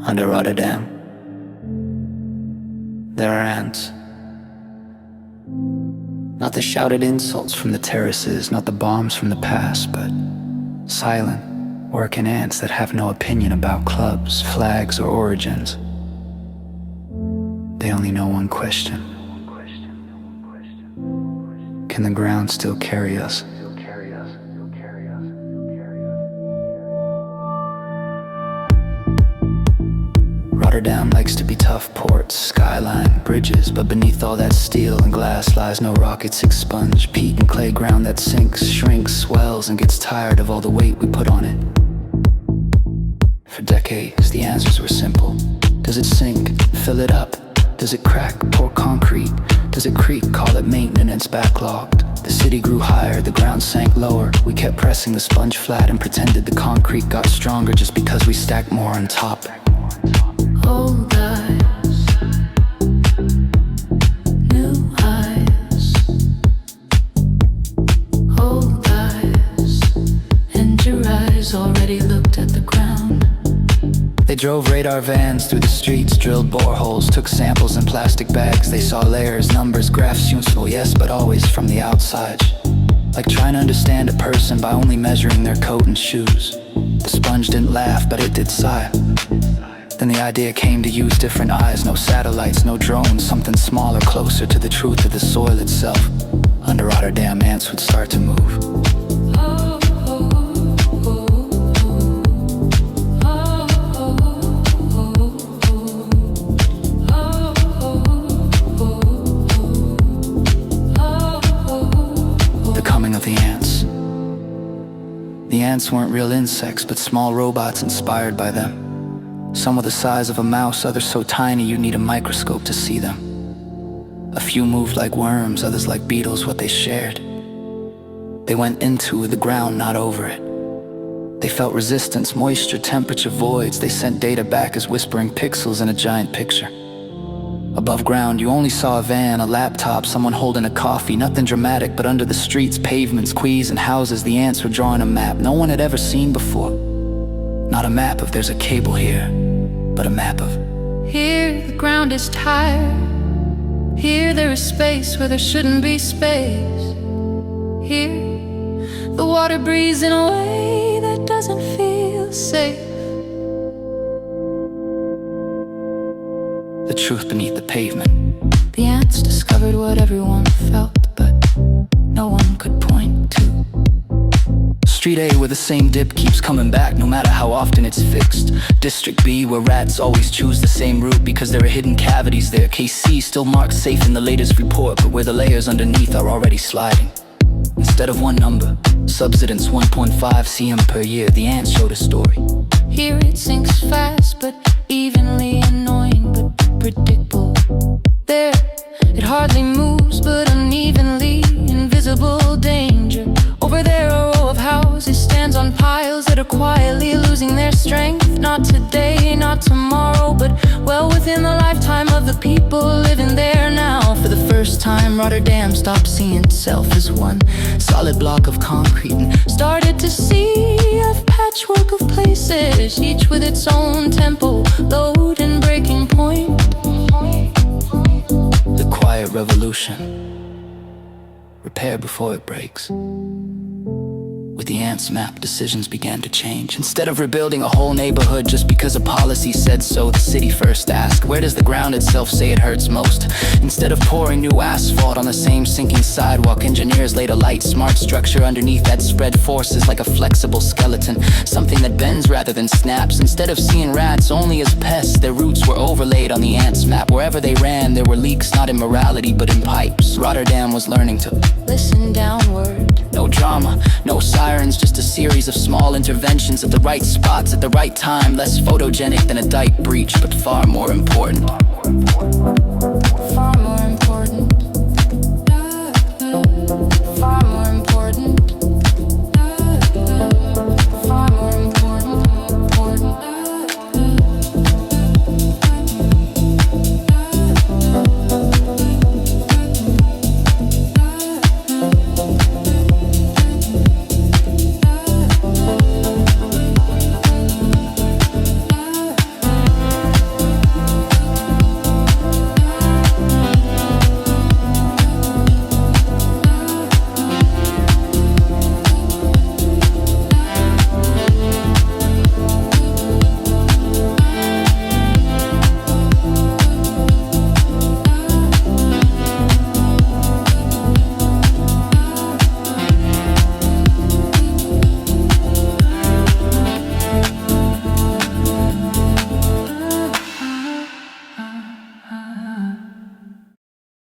Under Rotterdam, there are ants. Not the shouted insults from the terraces, not the bombs from the past, but silent, working ants that have no opinion about clubs, flags, or origins. They only know one question. Can the ground still carry us? Rotterdam likes to be tough ports, skyline, bridges, but beneath all that steel and glass lies no rockets expunge, peat and clay ground that sinks, shrinks, swells, and gets tired of all the weight we put on it. For decades, the answers were simple. Does it sink? Fill it up. Does it crack? Pour concrete. Does it creak? Call it maintenance, backlogged. The city grew higher, the ground sank lower. We kept pressing the sponge flat and pretended the concrete got stronger just because we stacked more on top. Old eyes, new eyes. Old eyes, and your eyes already looked at the ground. They drove radar vans through the streets, drilled boreholes, took samples in plastic bags. They saw layers, numbers, graphs, useful, yes, but always from the outside. Like trying to understand a person by only measuring their coat and shoes. The sponge didn't laugh, but it did sigh. Then the idea came to use different eyes. No satellites, no drones, something smaller, closer to the truth of the soil itself. Under Rotterdam, ants would start to move. The coming of the ants. The ants weren't real insects, but small robots inspired by them. Some were the size of a mouse, others so tiny you'd need a microscope to see them. A few moved like worms, others like beetles, what they shared. They went into the ground, not over it. They felt resistance, moisture, temperature, voids. They sent data back as whispering pixels in a giant picture. Above ground, you only saw a van, a laptop, someone holding a coffee. Nothing dramatic, but under the streets, pavements, quays, and houses, the ants were drawing a map no one had ever seen before. Not a map of there's a cable here, but a map of here the ground is tired. Here there is space where there shouldn't be space. Here the water breathes in a way that doesn't feel safe. the truth beneath the pavement. The ants discovered what everyone felt, but no one could point to. Street A, where the same dip keeps coming back no matter how often it's fixed. District B, where rats always choose the same route because there are hidden cavities there. KC, still marked safe in the latest report, but where the layers underneath are already sliding. Instead of one number, subsidence 1.5 cm per year, the ants showed a story. Here it sinks fast, but evenly annoying, but predictable. There, it hardly moves, but unevenly invisible danger. Over there, a row of houses stands on piles that are quietly losing their strength. Not today, not tomorrow, but well within the lifetime of the people living there now. For the first time, Rotterdam stopped seeing itself as one solid block of concrete and started to see a patchwork of places, each with its own tempo, load and breaking point. The quiet revolution. Repair before it breaks. With the ants map, decisions began to change. Instead of rebuilding a whole neighborhood just because a policy said so, the city first asked, where does the ground itself say it hurts most? Instead of pouring new asphalt on the same sinking sidewalk, engineers laid a light, smart structure underneath that spread forces like a flexible skeleton, something that bends rather than snaps. Instead of seeing rats only as pests, their roots were overlaid on the ants map. Wherever they ran, there were leaks, not in morality, but in pipes. Rotterdam was learning to listen downward. No drama, no sirens, just a series of small interventions at the right spots at the right time. Less photogenic than a dike breach, but far more important.